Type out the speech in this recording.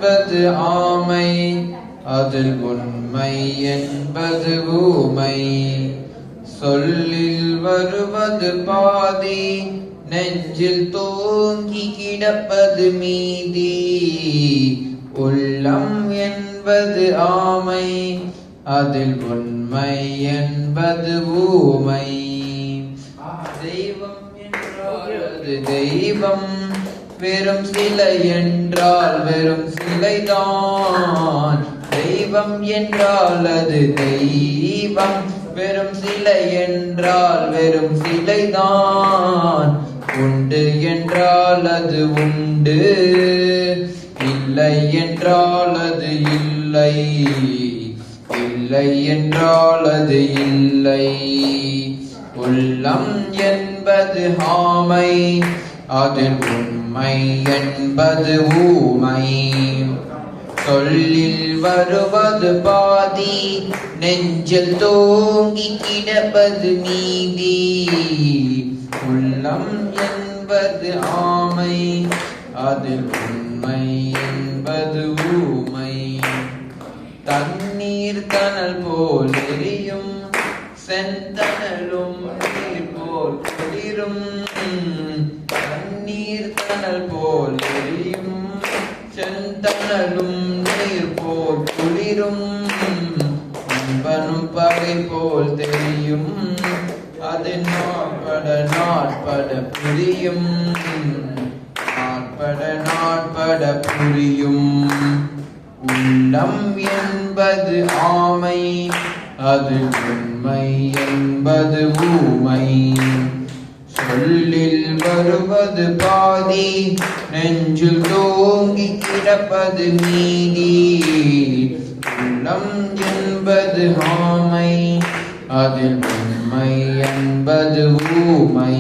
என்பது ஆமை, அதில் உண்மை என்பது ஊமை. சொல்லில் வருவது பாதி, நெஞ்சில் தோங்கி கிடப்பது மீதி. உள்ளம் என்பது ஆமை, அதில் உண்மை என்பது ஊமை. தெய்வம் என்றால் அது தெய்வம், வெறும் சிலை என்றால் வெறும் சிலைதான். தெய்வம் என்றால் அது தெய்வம், வெறும் சிலை என்றால் வெறும் சிலைதான். உண்டு என்றால் அது உண்டு, இல்லை என்றால் அது இல்லை, இல்லை என்றால் அது இல்லை. உள்ளம் என்பது ஆமை, அதில் உண்மை என்பது ஊமை. சொல்லில் வருவது பாதி, நெஞ்சில் தோங்கி கிடப்பது மீதி. உள்ளம் என்பது ஆமை, அதில் உண்மை என்பது ஊமை. தண்ணீர் கனல் போல் எரியும், செந்தனலும் நீர் போல் குளிரும். தண்ணீர் கனல் போல் எரியும், செந்தனலும் நீர் போல் குளிரும். நண்பனும் பகை போல் தெரியும், அது நாட்பட நாட்பட புரியும், நாட்பட நாட்பட புரியும். உள்ளம் என்பது ஆமை, அது உண்மை என்பது ஊமை. சொல்லில் வருவது பாதி, நெஞ்சில் தோங்கி கிடப்பது மீதி. உள்ளம் என்பது ஆமை, அதில் உண்மை என்பது ஊமை.